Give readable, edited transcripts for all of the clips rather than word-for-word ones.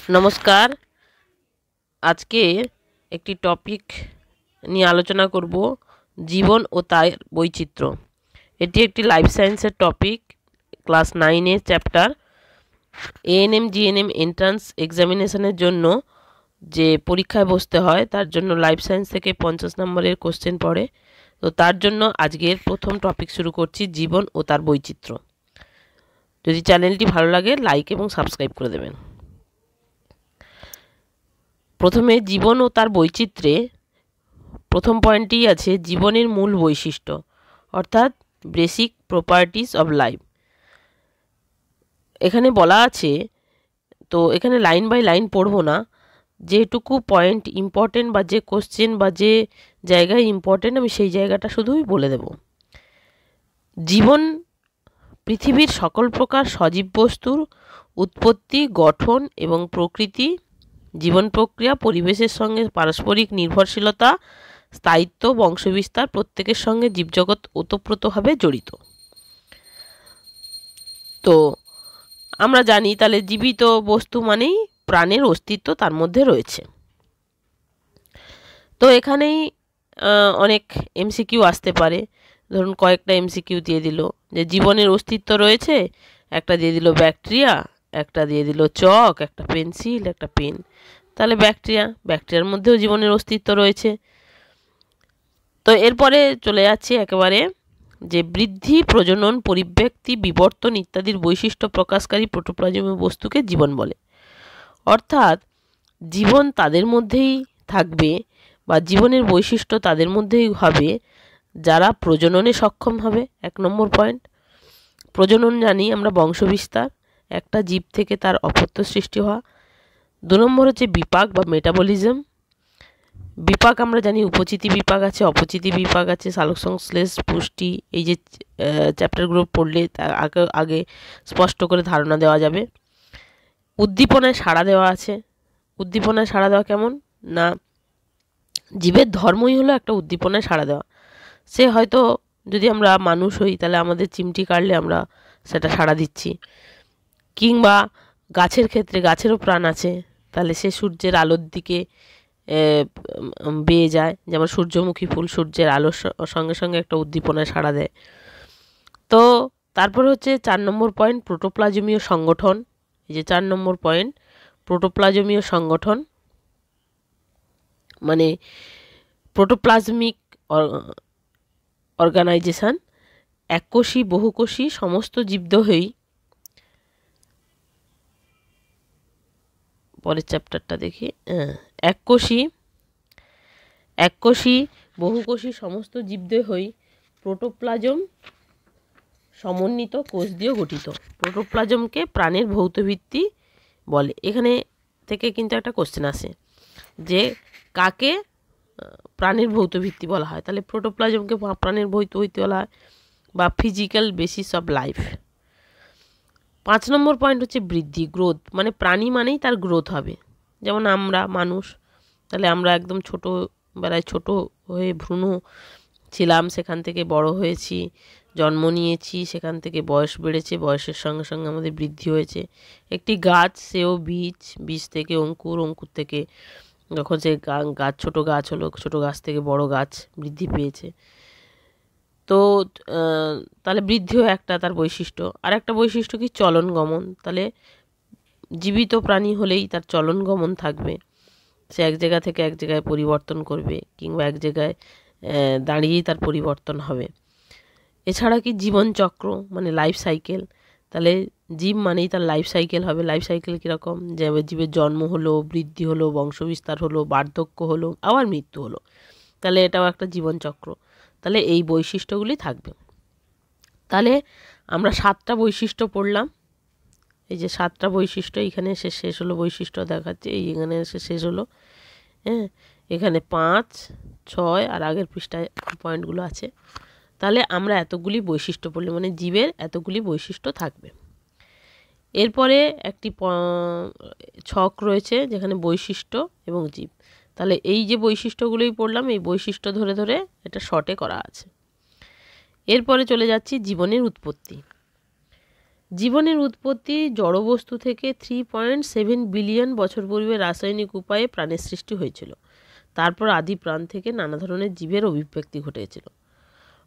নমস্কার। আজকে একটি টপিক নিয়ে আলোচনা করব, জীবন ও তার বৈচিত্র্য। এটি একটি লাইফ সায়েন্সের টপিক, ক্লাস 9-এর চ্যাপ্টার। এএনএম জিএনএম এন্ট্রান্স এক্সামিনেশনের জন্য যে পরীক্ষায় বসতে হয় তার জন্য লাইফ সায়েন্স থেকে 50 নম্বরের কোশ্চেন পড়ে। তো তার জন্য আজকের প্রথম টপিক শুরু করছি, জীবন ও তার বৈচিত্র্য। যদি চ্যানেলটি ভালো লাগে লাইক এবং সাবস্ক্রাইব করে দেবেন। প্রথমে জীবন ও তার বৈচিত্র্যে প্রথম পয়েন্টই আছে জীবনের মূল বৈশিষ্ট্য, অর্থাৎ বেসিক প্রপার্টিস অফ লাইফ। এখানে বলা আছে, তো এখানে লাইন বাই লাইন পড়বো না, যেটুকু পয়েন্ট ইম্পর্টেন্ট বা যে কোশ্চেন বা যে জায়গায় ইম্পর্টেন্ট আমি সেই জায়গাটা শুধুই বলে দেব। জীবন পৃথিবীর সকল প্রকার সজীব বস্তুর উৎপত্তি, গঠন এবং প্রকৃতি, জীবন প্রক্রিয়া, পরিবেশের সঙ্গে পারস্পরিক নির্ভরশীলতা, স্থায়িত্ব, বংশবিস্তার প্রত্যেকের সঙ্গে জীবজগৎ ওতপ্রোতভাবে জড়িত। তো আমরা জানি তাহলে জীবিত বস্তু মানেই প্রাণের অস্তিত্ব তার মধ্যে রয়েছে। তো এখানেই অনেক এমসিকিউ আসতে পারে। ধরুন কয়েকটা এমসিকিউ দিয়ে দিল যে জীবনের অস্তিত্ব রয়েছে, একটা দিয়ে দিল ব্যাকটেরিয়া, একটা দিয়ে দিল চক, একটা পেন্সিল, একটা পেন। তাহলে ব্যাকটেরিয়ার মধ্যেও জীবনের অস্তিত্ব রয়েছে। তো এরপরে চলে যাচ্ছে একেবারে যে বৃদ্ধি, প্রজনন, পরিব্যক্তি, বিবর্তন ইত্যাদির বৈশিষ্ট্য প্রকাশকারী প্রোটোপ্লাজমীয় বস্তুকে জীবন বলে। অর্থাৎ জীবন তাদের মধ্যেই থাকবে বা জীবনের বৈশিষ্ট্য তাদের মধ্যেই হবে যারা প্রজননে সক্ষম হবে। 1 নম্বর পয়েন্ট। প্রজনন জানি আমরা বংশবিস্তার, একটা জীব থেকে তার অপত্য সৃষ্টি হওয়া। 2 নম্বর হচ্ছে বিপাক বা মেটাবলিজম। বিপাক আমরা জানি উপচিতি বিপাক আছে, অপচিতি বিপাক আছে, সালোকসংশ্লেষ, পুষ্টি। এই যে চ্যাপ্টারগুলো পড়লে আগে স্পষ্ট করে ধারণা দেওয়া যাবে। উদ্দীপনায় সাড়া দেওয়া আছে। উদ্দীপনায় সাড়া দেওয়া কেমন না, জীবের ধর্মই হলো একটা উদ্দীপনায় সাড়া দেওয়া। সে হয়তো যদি আমরা মানুষ হই তাহলে আমাদের চিমটি কাটলে আমরা সেটা সাড়া দিচ্ছি, কিংবা গাছের ক্ষেত্রে গাছেরও প্রাণ আছে, তাহলে সে সূর্যের আলোর দিকে বেয়ে যায়। যেমন সূর্যমুখী ফুল সূর্যের আলোর সঙ্গে সঙ্গে একটা উদ্দীপনায় সাড়া দেয়। তো তারপর হচ্ছে 4 নম্বর পয়েন্ট, প্রোটোপ্লাজমীয় সংগঠন। এই যে 4 নম্বর পয়েন্ট, প্রোটোপ্লাজমীয় সংগঠন মানে প্রোটোপ্লাজমিক অর্গানাইজেশন। এককোষী, বহুকোষী সমস্ত জীবদেহই, পরের চ্যাপ্টারটা দেখি, এককোষী বহুকোষী সমস্ত জীবদেহই প্রোটোপ্লাজম সমন্বিত কোষ দিয়ে গঠিত। প্রোটোপ্লাজমকে প্রাণের ভৌত ভিত্তি বলে। এখানে থেকে কিন্তু একটা কোশ্চেন আসে যে কাকে প্রাণের ভৌত ভিত্তি বলা হয়। তাহলে প্রোটোপ্লাজমকে প্রাণের ভৌত ভিত্তি বলা হয় বা physical basis of life. 5 number point হচ্ছে বৃদ্ধি, গ্রোথ। মানে প্রাণী মানেই তার গ্রোথ হবে। যেমন আমরা মানুষ, তাহলে আমরা একদম ছোটোবেলায় ছোট হয়ে ভ্রূণ ছিলাম, সেখান থেকে বড় হয়েছি, জন্ম নিয়েছি, সেখান থেকে বয়স বেড়েছে, বয়সের সঙ্গে সঙ্গে আমাদের বৃদ্ধি হয়েছে। একটি গাছ, সেও বীজ থেকে অঙ্কুর, অঙ্কুর থেকে যখন সে গাছ ছোট গাছ হলো, ছোট গাছ থেকে বড় গাছ বৃদ্ধি পেয়েছে। তো তাহলে বৃদ্ধিও একটা তার বৈশিষ্ট্য। আর একটা বৈশিষ্ট্য কি, চলন গমন। তাহলে জীবিত প্রাণী হলেই তার চলন গমন থাকবে, সে এক জায়গা থেকে এক জায়গায় পরিবর্তন করবে, কিংবা এক জায়গায় দাঁড়িয়েই তার পরিবর্তন হবে। এছাড়া কি জীবনচক্র মানে লাইফ সাইকেল। তাহলে জীব মানেই তার লাইফ সাইকেল হবে। লাইফ সাইকেল কীরকম, যে জীবের জন্ম হলো, বৃদ্ধি হলো, বংশবিস্তার হলো, বার্ধক্য হলো, আবার মৃত্যু হলো। তাহলে এটাও একটা জীবনচক্র। তাহলে এই বৈশিষ্ট্যগুলি থাকবে। তাহলে আমরা 7টা বৈশিষ্ট্য পড়লাম। এই যে 7টা বৈশিষ্ট্য, এখানে এসে শেষ হলো, বৈশিষ্ট্য দেখাচ্ছে, এই এখানে এসে শেষ হলো। হ্যাঁ, এখানে 5, 6 আর আগের পৃষ্ঠায় পয়েন্টগুলো আছে। তাহলে আমরা এতগুলি বৈশিষ্ট্য পড়লে মানে জীবের এতগুলি বৈশিষ্ট্য থাকবে। এরপরে একটি ছক রয়েছে যেখানে বৈশিষ্ট্য এবং জীব। তাহলে এই যে বৈশিষ্ট্যগুলোই পড়লাম, এই বৈশিষ্ট্য ধরে ধরে এটা শর্টে করা আছে। এরপরে চলে যাচ্ছি জীবনের উৎপত্তি। জীবনের উৎপত্তি জড়বস্তু থেকে 3.7 বিলিয়ন বছর পূর্বে রাসায়নিক উপায়ে প্রাণের সৃষ্টি হয়েছিল। তারপর আদি প্রাণ থেকে নানা ধরনের জীবের অভিব্যক্তি ঘটেছিল।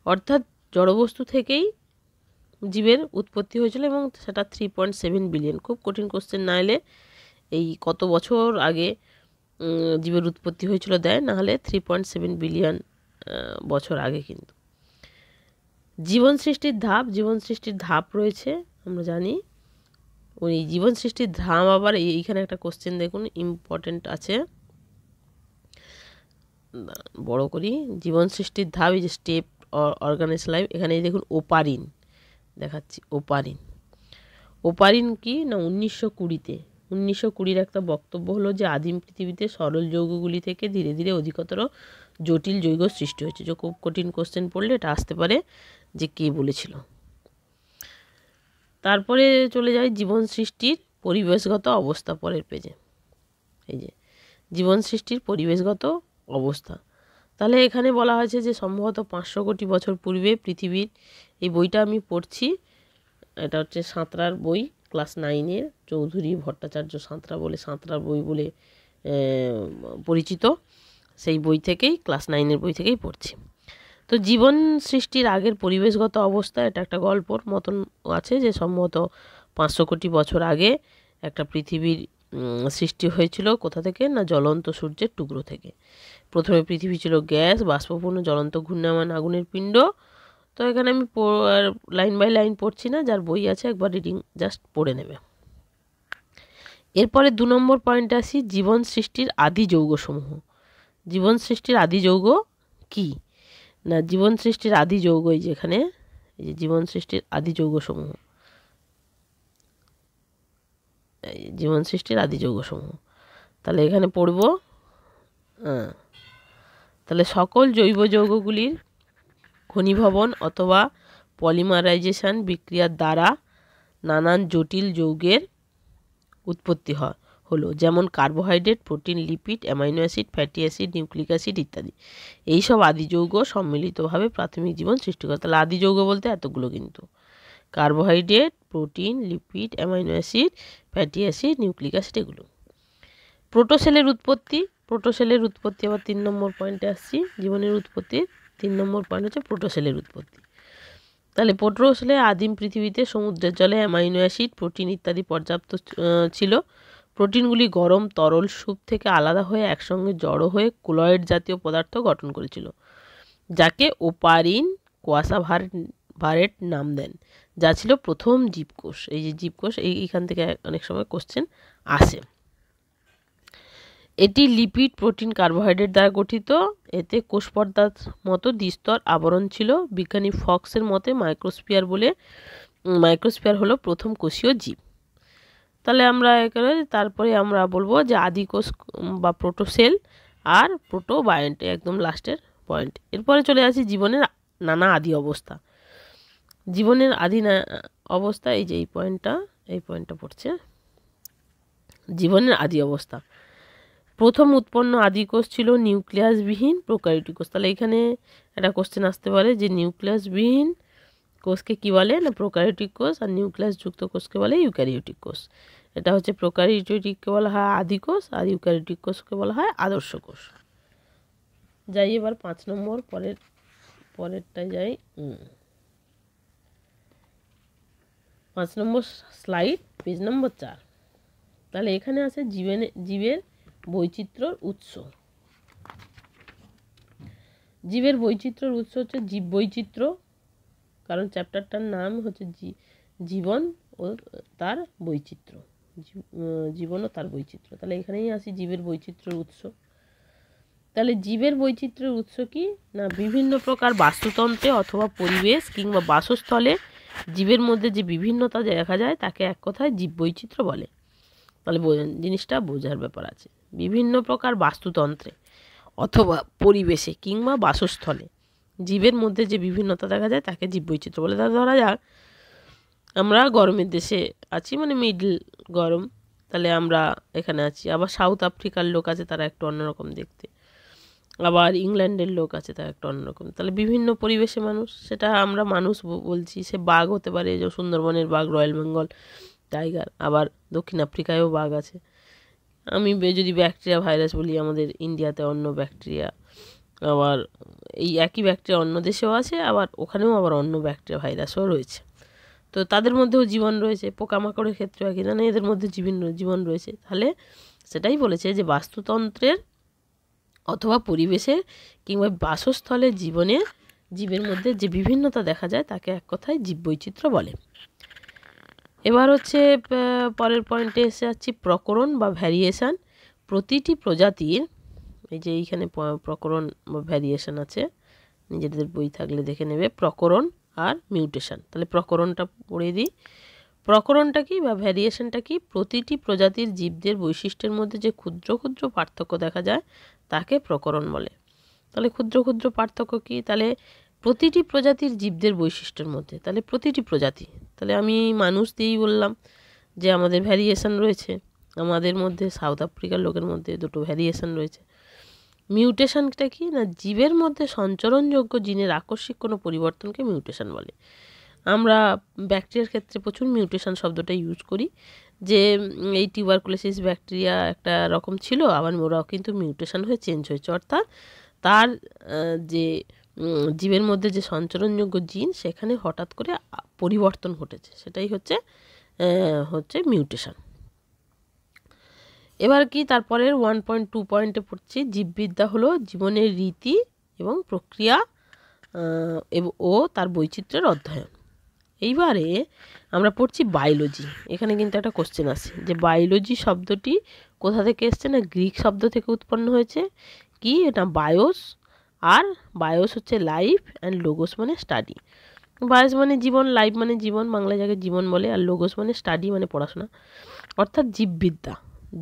অর্থাৎ জড়বস্তু থেকেই জীবের উৎপত্তি হয়েছিল এবং সেটা 3.7 বিলিয়ন। খুব কঠিন কোশ্চেন না এলে এই কত বছর আগে জীবের উৎপত্তি হয়েছিল দেয়, নাহলে 3.7 বিলিয়ন বছর আগে। কিন্তু জীবন সৃষ্টির ধাপ রয়েছে আমরা জানি। ওই জীবন সৃষ্টির ধাপ আবার এইখানে একটা কোশ্চেন দেখুন ইম্পর্টেন্ট আছে, বড় করি। জীবন সৃষ্টির ধাপ, এই যে স্টেপ অর্গানিজ লাইফ, এখানে দেখুন ওপারিন দেখাচ্ছি। ওপারিন কি না 1920-র একটা বক্তব্য হলো যে আদিম পৃথিবীতে সরল যৌগগুলি থেকে ধীরে ধীরে অধিকতর জটিল যৌগ সৃষ্টি হয়েছে। যে খুব কঠিন কোশ্চেন পড়লে এটা আসতে পারে যে কে বলেছিল। তারপরে চলে যায় জীবন সৃষ্টির পরিবেশগত অবস্থা, পরের পেজে। এই যে জীবন সৃষ্টির পরিবেশগত অবস্থা, তাহলে এখানে বলা হয়েছে যে সম্ভবত 500 কোটি বছর পূর্বে পৃথিবীর, এই বইটা আমি পড়ছি, এটা হচ্ছে সাঁতরার বই, ক্লাস 9-এর, চৌধুরী ভট্টাচার্য সাঁতরার বই বলে পরিচিত। সেই বই থেকেই, ক্লাস 9-এর বই থেকেই পড়ছি। তো জীবন সৃষ্টির আগের পরিবেশগত অবস্থা, এটা একটা গল্পর মতন আছে যে সম্ভবত 500 কোটি বছর আগে একটা পৃথিবীর সৃষ্টি হয়েছিল। কোথা থেকে না জ্বলন্ত সূর্যের টুকরো থেকে। প্রথমে পৃথিবী ছিল গ্যাস, বাষ্পপূর্ণ জ্বলন্ত ঘূর্ণায়মান আগুনের পিণ্ড। তো এখানে আমি লাইন বাই লাইন পড়ছি না, যার বই আছে একবার রিডিং জাস্ট পড়ে নেবে। এরপরে 2 নম্বর পয়েন্টে আসি, জীবন সৃষ্টির আদি যৌগসমূহ। জীবন সৃষ্টির আদি যৌগ কি না, জীবন সৃষ্টির আদি যৌগ এই যেখানে, এই যে জীবন সৃষ্টির আদি যৌগসমূহ, জীবন সৃষ্টির আদি যৌগসমূহ। তাহলে এখানে পড়ব, তাহলে সকল জৈব যৌগগুলির ঘনীভবন অথবা পলিমারাইজেশন বিক্রিয়ার দ্বারা নানান জটিল যৌগের উৎপত্তি হলো, যেমন carbohydrate, protein, lipid, amino acid, fatty acid, nucleic acid ইত্যাদি। এইসব আদি যৌগ সম্মিলিতভাবে প্রাথমিক জীবন সৃষ্টি করে। তাহলে আদি যৌগ বলতে এতগুলো, কিন্তু carbohydrate, protein, lipid, amino acid, fatty acid, nucleic acid, এগুলো। প্রোটোসেলের উৎপত্তি আবার 3 নম্বর পয়েন্টে আসছি। জীবনের উৎপত্তির 3 নম্বর পয়েন্ট হচ্ছে প্রোটোসেলের উৎপত্তি। তাহলে প্রোটোসেলে আদিম পৃথিবীতে সমুদ্রের জলে অ্যামাইনো অ্যাসিড, প্রোটিন ইত্যাদি পর্যাপ্ত ছিল। প্রোটিনগুলি গরম তরল স্যুপ থেকে আলাদা হয়ে একসঙ্গে জড়ো হয়ে কোলয়েড জাতীয় পদার্থ গঠন করেছিল, যাকে ওপারিন কোয়াসাভারেট নাম দেন, যা ছিল প্রথম জীবকোষ। এই যে জীবকোষ, এইখান থেকে অনেক সময় কোশ্চেন আসে। এটি লিপিড, প্রোটিন, কার্বোহাইড্রেট দ্বারা গঠিত। এতে কোষ পর্দার মতো দ্বিস্তর আবরণ ছিল। বিজ্ঞানী ফক্সের মতে মাইক্রোস্ফিয়ার হলো প্রথম কোষীয় জীব। তাহলে আমরা তারপরে আমরা বলবো যে আদি কোষ বা প্রোটোসেল আর প্রোটোবায়ন্ট, একদম লাস্টের পয়েন্ট। এরপরে চলে আসি জীবনের নানা আদি অবস্থা। জীবনের আদি অবস্থা, এই যে এই পয়েন্টটা পড়ছে, জীবনের আদি অবস্থা। প্রথম উৎপন্ন আদি কোষ ছিল নিউক্লিয়াসবিহীন প্রোক্যারিওটিক কোষ। তাহলে এখানে একটা কোশ্চেন আসতে পারে যে নিউক্লিয়াসবিহীন কোষকে কি বলে না প্রোক্যারিওটিক কোষ, আর নিউক্লিয়াস যুক্ত কোষকে বলে ইউক্যারিওটিক কোষ। এটা হচ্ছে প্রোক্যারিওটিককে বলা হয় আদি কোষ, আর ইউক্যারিওটিক কোষকে বলা হয় আদর্শ কোষ। যাই এবার 5 নম্বর পরেরটায় যাই। 5 নম্বর স্লাইড, পেজ নম্বর 4। তাহলে এখানে আছে জীবের বৈচিত্র্যর উৎস। জীবের বৈচিত্র্যের উৎস হচ্ছে জীব বৈচিত্র্য, কারণ চ্যাপ্টারটার নাম হচ্ছে জীবন ও তার বৈচিত্র্য, জীবন ও তার বৈচিত্র্য। তাহলে এখানেই আসি জীবের বৈচিত্র্যের উৎস। তাহলে জীবের বৈচিত্র্যের উৎস কি না বিভিন্ন প্রকার বাস্তুতন্ত্রে অথবা পরিবেশ কিংবা বাসস্থলে জীবের মধ্যে যে বিভিন্নতা দেখা যায় তাকে এক কথায় জীব বৈচিত্র্য বলে। তাহলে জিনিসটা বোঝার ব্যাপার আছে। বিভিন্ন প্রকার বাস্তুতন্ত্রে অথবা পরিবেশে কিংবা বাসস্থলে জীবের মধ্যে যে বিভিন্নতা দেখা যায় তাকে জীব বৈচিত্র্য বলে। তাহলে ধরা যাক আমরা গরমের দেশে আছি, মানে মিডল গরম, তাহলে আমরা এখানে আছি। আবার সাউথ আফ্রিকার লোক আছে, তারা একটু অন্যরকম দেখতে। আবার ইংল্যান্ডের লোক আছে, তার একটা অন্যরকম। তাহলে বিভিন্ন পরিবেশে মানুষ, সেটা আমরা মানুষ বলছি। সে বাঘ হতে পারে, যে সুন্দরবনের বাঘ, রয়্যাল বেঙ্গল টাইগার। আবার দক্ষিণ আফ্রিকায়ও বাঘ আছে। আমি যদি ব্যাকটেরিয়া ভাইরাস বলি, আমাদের ইন্ডিয়াতে অন্য ব্যাকটেরিয়া, আবার এই একই ব্যাকটেরিয়া অন্য দেশেও আছে, আবার ওখানেও আবার অন্য ব্যাকটেরিয়া ভাইরাসও রয়েছে। তো তাদের মধ্যেও জীবন রয়েছে। পোকামাকড়ের ক্ষেত্রে একই, জানে এদের মধ্যে জীবন রয়েছে। তাহলে সেটাই বলেছে যে বাস্তুতন্ত্রের অথবা পরিবেশের কিংবা বাসস্থলের জীবের মধ্যে যে বিভিন্নতা দেখা যায় তাকে এক কথায় জীববৈচিত্র্য বলে। এবার হচ্ছে পরের পয়েন্টে এসে যাচ্ছি, প্রকরণ বা ভ্যারিয়েশান। প্রতিটি প্রজাতির, এই যে এইখানে প্রকরণ বা ভ্যারিয়েশান আছে, নিজেদের বই থাকলে দেখে নেবে, প্রকরণ আর মিউটেশন। তাহলে প্রকরণটা পড়ে দিই। প্রকরণটা কি বা ভ্যারিয়েশনটা কি? প্রতিটি প্রজাতির জীবদের বৈশিষ্ট্যের মধ্যে যে ক্ষুদ্র ক্ষুদ্র পার্থক্য দেখা যায় তাকে প্রকরণ বলে। তাহলে ক্ষুদ্র ক্ষুদ্র পার্থক্য কি? তাহলে প্রতিটি প্রজাতির জীবদের বৈশিষ্ট্যের মধ্যে, তাহলে প্রতিটি প্রজাতি, তাহলে আমি মানুষ দিয়েই বললাম যে আমাদের ভ্যারিয়েশন রয়েছে। আমাদের মধ্যে, সাউথ আফ্রিকার লোকের মধ্যে দুটো ভ্যারিয়েশন রয়েছে। মিউটেশনটা কি না, জীবের মধ্যে সঞ্চরণযোগ্য জিনের আকস্মিক কোনো পরিবর্তনকে মিউটেশন বলে। আমরা ব্যাকটেরিয়ার ক্ষেত্রে প্রচুর মিউটেশন শব্দটা ইউজ করি, যে এই টিউবারকুলোসিস ব্যাকটেরিয়া একটা রকম ছিল, আবার ওরাও কিন্তু মিউটেশন হয়ে চেঞ্জ হয়েছে, অর্থাৎ তার যে জীবের মধ্যে যে সঞ্চরণযোগ্য জিন সেখানে হঠাৎ করে পরিবর্তন ঘটেছে, সেটাই হচ্ছে মিউটেশন। এবার কি তারপরের 1.2 পয়েন্টে পড়ছি, জীববিদ্যা হলো জীবনের রীতি এবং প্রক্রিয়া ও তার বৈচিত্র্যের অধ্যয়ন। এইবারে আমরা পড়ছি বায়োলজি। এখানে কিন্তু একটা কোশ্চেন আছে যে বায়োলজি শব্দটি কোথা থেকে এসছে না, গ্রিক শব্দ থেকে উৎপন্ন হয়েছে। কি এটা? বায়োস। আর বায়োস হচ্ছে লাইফ, অ্যান্ড লোগোস মানে স্টাডি। বায়োস মানে জীবন, লাইফ মানে জীবন, বাংলা জায়গায় জীবন বলে, আর লোগোস মানে স্টাডি মানে পড়াশোনা, অর্থাৎ জীববিদ্যা,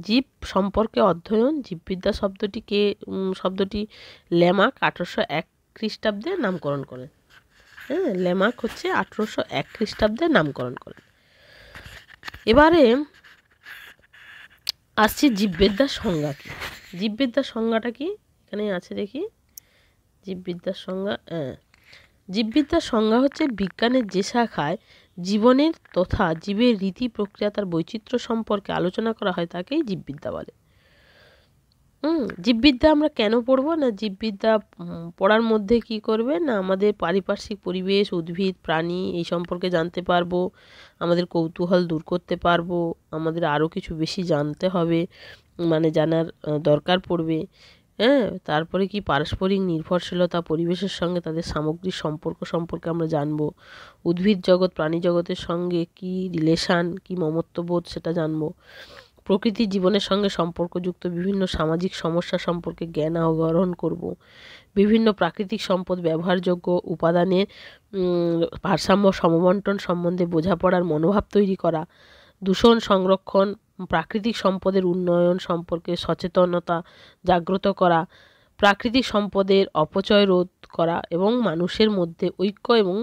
জীব সম্পর্কে অধ্যয়ন। জীববিদ্যা শব্দটি ল্যামার্ক 1801 খ্রিস্টাব্দে নামকরণ করেন। হ্যাঁ, ল্যামার্ক হচ্ছে 1801 খ্রিস্টাব্দে নামকরণ করেন। এবারে আসছি জীববিদ্যার সংজ্ঞা কি। জীববিদ্যার সংজ্ঞাটা কি এখানে আছে দেখি। জীববিদ্যার সংজ্ঞা, জীববিদ্যার সংজ্ঞা হচ্ছে বিজ্ঞানের যে শাখায় জীবনের তথা জীবের রীতি প্রক্রিয়া তার বৈচিত্র্য সম্পর্কে আলোচনা করা হয় তাকেই জীববিদ্যা বলে। জীববিদ্যা আমরা কেন পড়বো না, জীববিদ্যা পড়ার মধ্যে কি করবে না, আমাদের পারিপার্শ্বিক পরিবেশ, উদ্ভিদ, প্রাণী এই সম্পর্কে জানতে পারবো, আমাদের কৌতূহল দূর করতে পারবো, আমাদের আরও কিছু বেশি জানতে হবে, মানে জানার দরকার পড়বে। হ্যাঁ, তারপরে কি পারস্পরিক নির্ভরশীলতা, পরিবেশের সঙ্গে তাদের সামগ্রিক সম্পর্ক সম্পর্কে আমরা জানবো, উদ্ভিদ জগৎ প্রাণী জগতের সঙ্গে কি রিলেশান, কি মমত্ববোধ সেটা জানবো, প্রকৃতির জীবনের সঙ্গে সম্পর্কযুক্ত বিভিন্ন সামাজিক সমস্যা সম্পর্কে জ্ঞান আহরণ করব, বিভিন্ন প্রাকৃতিক সম্পদ ব্যবহারযোগ্য উপাদানের ভারসাম্য সমবন্টন সম্বন্ধে বোঝাপড়ার মনোভাব তৈরি করা, দূষণ সংরক্ষণ, প্রাকৃতিক সম্পদের উন্নয়ন সম্পর্কে সচেতনতা জাগ্রত করা, প্রাকৃতিক সম্পদের অপচয় রোধ করা এবং মানুষের মধ্যে ঐক্য এবং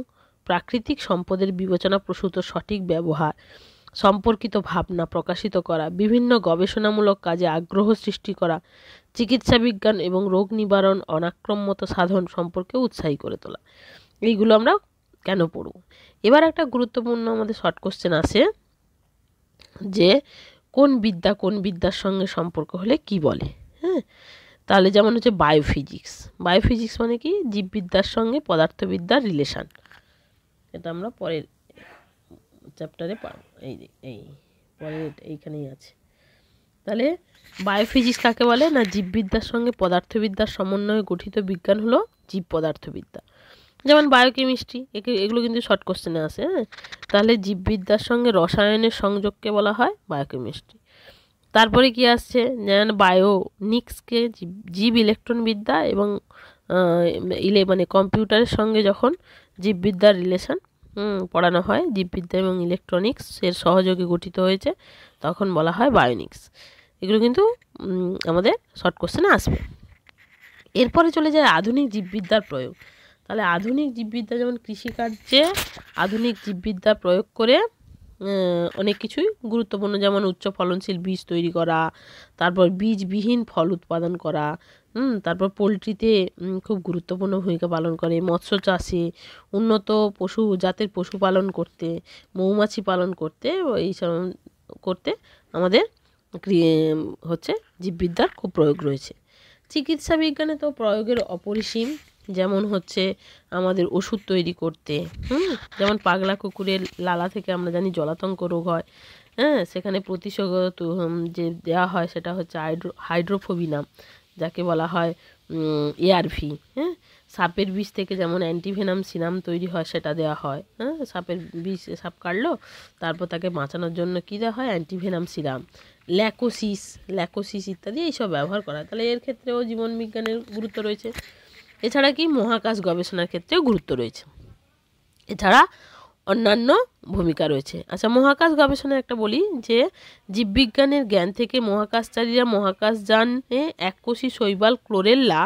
প্রাকৃতিক সম্পদের বিবেচনাপ্রসূত সঠিক ব্যবহার সম্পর্কিত ভাবনা প্রকাশিত করা, বিভিন্ন গবেষণামূলক কাজে আগ্রহ সৃষ্টি করা, চিকিৎসা বিজ্ঞান এবং রোগ নিবারণ অনাক্রম্যতা সাধন সম্পর্কে উৎসাহী করে তোলা। এইগুলো আমরা কেন পড়ব। এবার একটা গুরুত্বপূর্ণ আমাদের শর্ট কোশ্চেন আসে যে কোন বিদ্যার সঙ্গে সম্পর্ক হলে কি বলে। হ্যাঁ, তাহলে যেমন হচ্ছে বায়োফিজিক্স। বায়োফিজিক্স মানে কি? জীববিদ্যার সঙ্গে পদার্থবিদ্যার রিলেশান। এটা আমরা পরের চ্যাপ্টারে পাবো। এই পরের এইখানেই আছে। তাহলে বায়োফিজিক্স কাকে বলে না, জীববিদ্যার সঙ্গে পদার্থবিদ্যার সমন্বয়ে গঠিত বিজ্ঞান হলো জীব পদার্থবিদ্যা। যেমন বায়োকেমিস্ট্রি, এগুলো কিন্তু শর্ট কোশ্চেনে আসে। হ্যাঁ, তাহলে জীববিদ্যার সঙ্গে রসায়নের সংযোগকে বলা হয় বায়োকেমিস্ট্রি। তারপরে কি আসছে, যেমন বায়োনিক্সকে জীব ইলেকট্রন বিদ্যা এবং মানে কম্পিউটারের সঙ্গে যখন জীববিদ্যার রিলেশন পড়ানো হয়, জীববিদ্যা এবং ইলেকট্রনিক্সের সহযোগে গঠিত হয়েছে, তখন বলা হয় বায়োনিক্স। এগুলো কিন্তু আমাদের শর্ট কোশ্চেনে আসবে। এরপরে চলে যায় আধুনিক জীববিদ্যার প্রয়োগ। তাহলে আধুনিক জীববিদ্যা যেমন কৃষিকার্যে আধুনিক জীববিদ্যা প্রয়োগ করে অনেক কিছুই গুরুত্বপূর্ণ, যেমন উচ্চ ফলনশীল বীজ তৈরি করা, তারপর বীজবিহীন ফল উৎপাদন করা, তারপর পোলট্রিতে খুব গুরুত্বপূর্ণ ভূমিকা পালন করে, মৎস্য চাষে, উন্নত পশু জাতের পশুপালন করতে, মৌমাছি পালন করতে, এইসব করতে আমাদের হচ্ছে জীববিদ্যার খুব প্রয়োগ রয়েছে। চিকিৎসা বিজ্ঞানে তো প্রয়োগের অপরিসীম, যেমন হচ্ছে আমাদের ওষুধ তৈরি করতে, যেমন পাগলা কুকুরের লালা থেকে আমরা জানি জলাতঙ্ক রোগ হয়, সেখানে প্রতিষেধক যে দেওয়া হয় সেটা হচ্ছে হাইড্রোফোবিনাম, যাকে বলা হয় এআরভি। সাপের বিষ থেকে যেমন অ্যান্টিভেনাম সিরাম তৈরি হয়, সেটা দেওয়া হয়। সাপের বিষ, সাপ কাটলো, তারপর তাকে বাঁচানোর জন্য কী দেওয়া হয়? অ্যান্টিভেনাম সিরাম, ল্যাকোসিস ইত্যাদি এইসব ব্যবহার করা হয়। তাহলে এর ক্ষেত্রেও জীবন বিজ্ঞানের গুরুত্ব রয়েছে। এছাড়া কি মহাকাশ গবেষণার ক্ষেত্রেও গুরুত্ব রয়েছে। এছাড়া অন্যান্য ভূমিকা রয়েছে। আচ্ছা, মহাকাশ গবেষণা একটা বলি যে জীববিজ্ঞানের জ্ঞান থেকে মহাকাশচারীরা মহাকাশযানে এককোষী শৈবাল ক্লোরেল্লা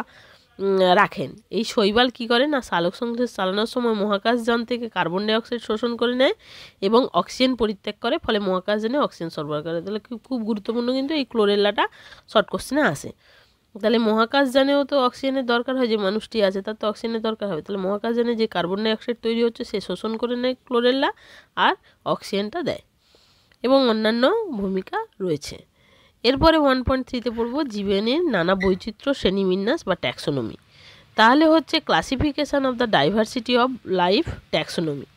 রাখেন। এই শৈবাল কী করে না, সালোক সংশ্লেষ চালানোর সময় মহাকাশযান থেকে কার্বন ডাইঅক্সাইড শোষণ করে নেয় এবং অক্সিজেন পরিত্যাগ করে, ফলে মহাকাশযানে অক্সিজেন সরবরাহ করে। তাহলে খুব গুরুত্বপূর্ণ, কিন্তু এই ক্লোরেল্লাটা শর্ট কোশ্চেনে আসে। তাহলে মহাকাশযানেও তো অক্সিজেনের দরকার হয়, যে মানুষটি আছে তার তো অক্সিজেনের দরকার হবে। তাহলে মহাকাশযানে যে কার্বন ডাইঅক্সাইড তৈরি হচ্ছে সে শোষণ করে নেয় ক্লোরেল্লা আর অক্সিজেনটা দেয়, এবং অন্যান্য ভূমিকা রয়েছে। এরপরে 1.3তে পড়ব জীবনের নানা বৈচিত্র্য শ্রেণীবিন্যাস বা ট্যাক্সোনমি। তাহলে হচ্ছে classification of the diversity of life taxonomy.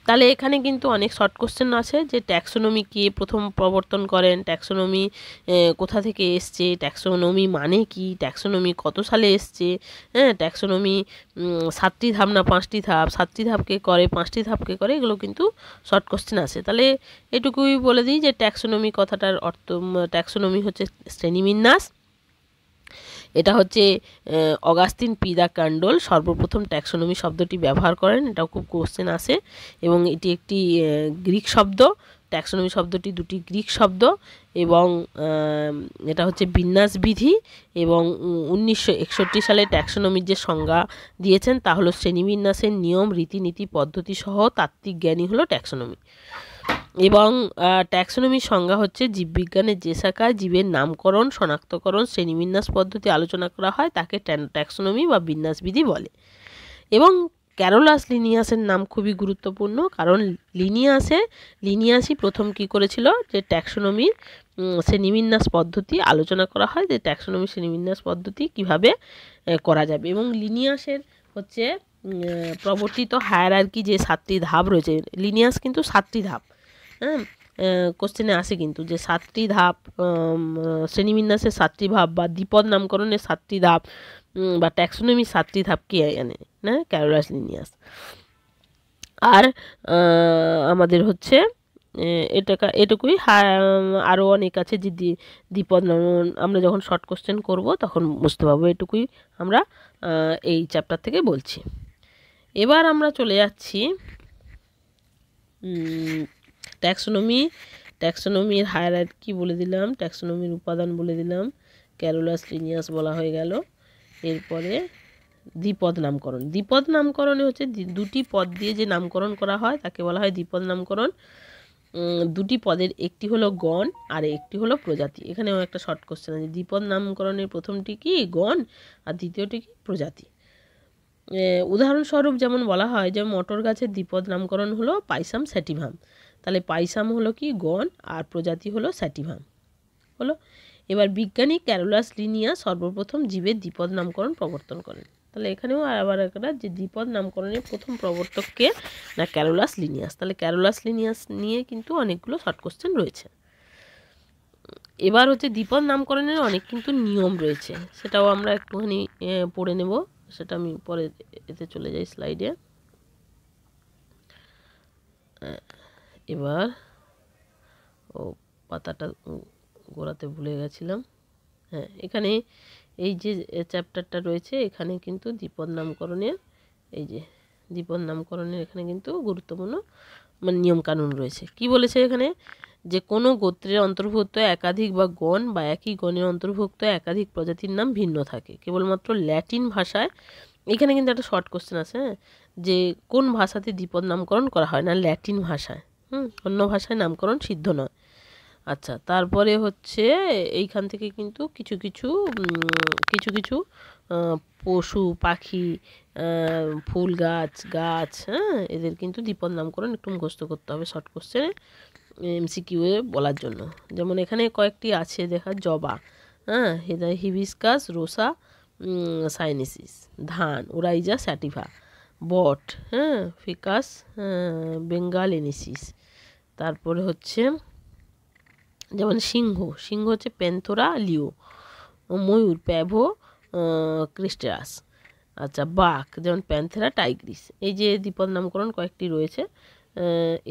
তাহলে এখানে কিন্তু অনেক শর্ট কোশ্চেন আছে, যে ট্যাক্সোনমি কে প্রথম প্রবর্তন করেন, ট্যাক্সোনমি কোথা থেকে এসছে, ট্যাক্সোনমি মানে কি, ট্যাক্সোনমি কত সালে এসছে, ট্যাক্সোনমি 7টি ধাপ না 5টি ধাপ, 7টি ধাপকে করে 5টি ধাপকে করে, এগুলো কিন্তু শর্ট কোশ্চেন আছে। তাহলে এটুকুই বলে দিই যে ট্যাক্সোনমি কথাটার অর্থ, ট্যাক্সোনমি হচ্ছে শ্রেণীবিন্যাস। এটা হচ্ছে অগাস্তিন পি দা ক্যান্ডল সর্বপ্রথম ট্যাক্সোনমি শব্দটি ব্যবহার করেন, এটাও খুব কোশ্চেন আসে, এবং এটি একটি গ্রিক শব্দ। ট্যাক্সোনমি শব্দটি দুটি গ্রিক শব্দ, এবং এটা হচ্ছে বিন্যাস বিধি, এবং 1961 সালে ট্যাক্সোনমির যে সংজ্ঞা দিয়েছেন তা হলো শ্রেণীবিন্যাসের নিয়ম, রীতিনীতি, পদ্ধতি সহ তাত্ত্বিক জ্ঞানই হলো ট্যাক্সোনমি। এবং ট্যাক্সোনমির সংজ্ঞা হচ্ছে জীববিজ্ঞানের যে শাখায় জীবের নামকরণ, শনাক্তকরণ, শ্রেণীবিন্যাস পদ্ধতি আলোচনা করা হয় তাকে ট্যাক্সোনমি বা বিন্যাসবিধি বলে। এবং ক্যারোলাস লিনিয়াসের নাম খুবই গুরুত্বপূর্ণ, কারণ লিনিয়াসই প্রথম কি করেছিল, যে ট্যাক্সোনমির শ্রেণীবিন্যাস পদ্ধতি আলোচনা করা হয়, যে ট্যাক্সোনমির শ্রেণীবিন্যাস পদ্ধতি কিভাবে করা যাবে। এবং লিনিয়াসের হচ্ছে প্রবর্তিত হায়ারার্কি যে 7টি ধাপ রয়েছে, লিনিয়াস কিন্তু 7টি ধাপ, কোশ্চেনে আসে কিন্তু, যে 7টি ধাপ, শ্রেণীবিন্যাসের 7টি ধাপ, বা দ্বিপদ নামকরণের 7টি ধাপ, বা ট্যাক্সোনমির 7টি ধাপ কে আনে না, ক্যারোলাস লিনিয়াস। আর আমাদের হচ্ছে এটুকুই। আরও অনেক আছে, যে দ্বিপদ আমরা যখন শর্ট কোশ্চেন করব তখন বুঝতে পারবো। এটুকুই আমরা এই চ্যাপ্টার থেকে বলছি। এবার আমরা চলে যাচ্ছি ট্যাক্সোনমির হায়ারার্কি বলে দিলাম, ট্যাক্সোনমির উপাদান বলে দিলাম, ক্যারোলাস লিনিয়াস বলা হয়ে গেল। এরপরে দ্বিপদ নামকরণ। দ্বিপদ নামকরণে হচ্ছে দুটি পদ দিয়ে যে নামকরণ করা হয় তাকে বলা হয় দ্বিপদ নামকরণ। দুটি পদের একটি হলো গণ আর একটি হলো প্রজাতি। এখানেও একটা শর্ট কোশ্চেন আছে, দ্বিপদ নামকরণের প্রথমটি কি গণ আর দ্বিতীয়টি কি প্রজাতি। উদাহরণস্বরূপ যেমন বলা হয় যে মটর গাছের দ্বিপদ নামকরণ হলো পাইসাম স্যাটিভাম। তাহলে পাইসাম হলো কি গণ আর প্রজাতি হলো স্যাটিভাম হলো। এবার বিজ্ঞানী ক্যারোলাস লিনিয়াস সর্বপ্রথম জীবের দ্বিপদ নামকরণ প্রবর্তন করেন। তাহলে এখানেও আবার একটা, যে দ্বিপদ নামকরণের প্রথম প্রবর্তক কে না, ক্যারোলাস লিনিয়াস। তাহলে ক্যারোলাস লিনিয়াস নিয়ে কিন্তু অনেকগুলো শর্ট কোশ্চেন রয়েছে। এবার হচ্ছে দ্বিপদ নামকরণের অনেক কিন্তু নিয়ম রয়েছে, সেটাও আমরা একটুখানি পড়ে নেব, সেটা আমি পরে এতে চলে যাই স্লাইডে। এবার পাতাটা গোড়াতে ভুলে গেছিলাম। হ্যাঁ, এখানে এই যে চ্যাপ্টারটা রয়েছে এখানে কিন্তু দ্বিপদ নামকরণের, এই যে দ্বিপদ নামকরণের এখানে কিন্তু গুরুত্বপূর্ণ নিয়মকানুন রয়েছে। কি বলেছে এখানে, যে কোনো গোত্রের অন্তর্ভুক্ত একাধিক বা গণ বা একই গণের অন্তর্ভুক্ত একাধিক প্রজাতির নাম ভিন্ন থাকে কেবলমাত্র ল্যাটিন ভাষায়। এখানে কিন্তু একটা শর্ট কোশ্চেন আছে, যে কোন ভাষাতে দ্বিপদ নামকরণ করা হয় না, ল্যাটিন ভাষায়। অন্য ভাষায় নামকরণ সিদ্ধ নয়। আচ্ছা, তারপরে হচ্ছে এইখান থেকে কিন্তু কিছু কিছু কিছু পশু পাখি, ফুল গাছ গাছ, এদের কিন্তু দ্বিপদ নামকরণ একটু মুখস্থ করতে হবে শর্ট কোশ্চেনে এমসিকিউয়ে বলার জন্য। যেমন এখানে কয়েকটি আছে দেখা, জবা, হিবিস্কাস রোসা সাইনেসিস, ধান ওরাইজা স্যাটিভা, বট, ফিকাস বেঙ্গালেনিসিস। তারপরে হচ্ছে যেমন সিংহ হচ্ছে প্যান্থোরা লিও, ময়ূর প্যাভো ক্রিস্টাস। আচ্ছা, বাঘ যেমন প্যান্থেরা টাইগ্রিস। এই যে দ্বিপদ নামকরণ কয়েকটি রয়েছে।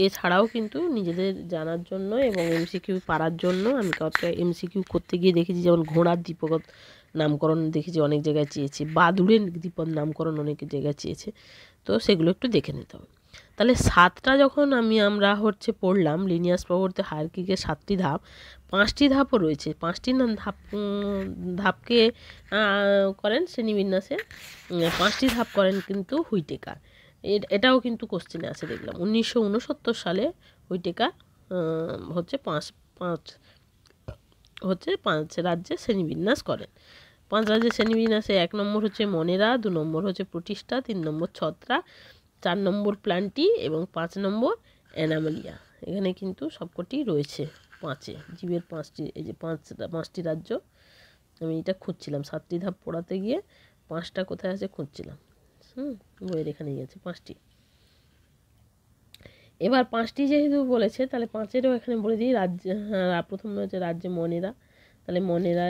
এছাড়াও কিন্তু নিজেদের জানার জন্য এবং এমসিকিউ পারার জন্য আমি কাউকে এমসিকিউ করতে গিয়ে দেখেছি, যেমন ঘোড়ার দ্বিপদ নামকরণ দেখেছি অনেক জায়গায় চেয়েছে, বাদুড়ের দ্বিপদ নামকরণ অনেক জায়গায় চেয়েছে, তো সেগুলো একটু দেখে নিতে হবে। তাহলে 7টা যখন আমরা হচ্ছে পড়লাম লিনিয়াস প্রবর্তে হায়ারার্কিকে 7টি ধাপ, 5টি ধাপও রয়েছে। 5টি ধাপকে করেন শ্রেণীবিন্যাসে, 5টি ধাপ করেন কিন্তু হুইটেকার। এটাও কিন্তু কোশ্চেনে আছে দেখলাম 1969 সালে হুইটেকার হচ্ছে পাঁচ রাজ্যে শ্রেণীবিন্যাস করেন। 5 রাজ্যের শ্রেণীবিন্যাসে 1 নম্বর হচ্ছে মনেরা, 2 নম্বর হচ্ছে প্রতিষ্ঠা, 3 নম্বর ছত্রা, 4 নম্বর প্ল্যান্টি এবং 5 নম্বর অ্যানামেলিয়া। এখানে কিন্তু সবকটি রয়েছে 5-এ, জীবের 5টি, এই যে 5টি রাজ্য আমি এটা খুঁজছিলাম 7টি ধাপ পড়াতে গিয়ে 5টা কোথায় আছে খুঁজছিলাম। বইয়ের এখানেই আছে 5টি। এবার 5টি যেহেতু বলেছে তাহলে 5-এরও এখানে বলে দিই। প্রথমে হচ্ছে রাজ্যে মনেরা, তাহলে মনেরা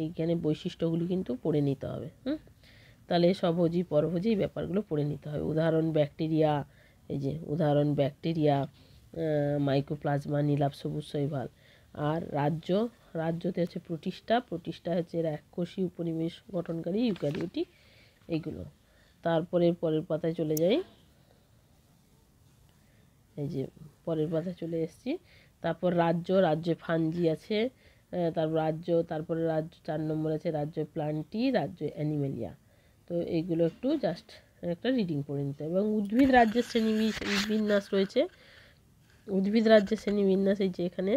এইখানে বৈশিষ্ট্যগুলি কিন্তু পড়ে নিতে হবে। তাহলে স্বভোজী পরভোজী এই ব্যাপারগুলো পড়ে নিতে হবে। উদাহরণ ব্যাকটেরিয়া, এই যে উদাহরণ ব্যাকটেরিয়া, মাইক্রোপ্লাজমা, নীলাভ, সবুজ শৈবাল। আর রাজ্যতে হচ্ছে প্রতিষ্ঠা হচ্ছে এরা এককোষী উপনিবেশ গঠনকারী ইউক্যারিওটিক, এইগুলো। তারপরে পরের পাতায় চলে যাই, এই যে পরের পাতায় চলে এসেছি। তারপর রাজ্যে ফানজি আছে, তারপরে রাজ্য 4 নম্বর আছে রাজ্য প্লান্টি, রাজ্য অ্যানিমেলিয়া। তো এইগুলো একটু জাস্ট একটা রিডিং পড়ে নিতে হবে। এবং উদ্ভিদ রাজ্যের শ্রেণীবিন্যাস রয়েছে, উদ্ভিদ রাজ্যের শ্রেণীবিন্যাস এই যে এখানে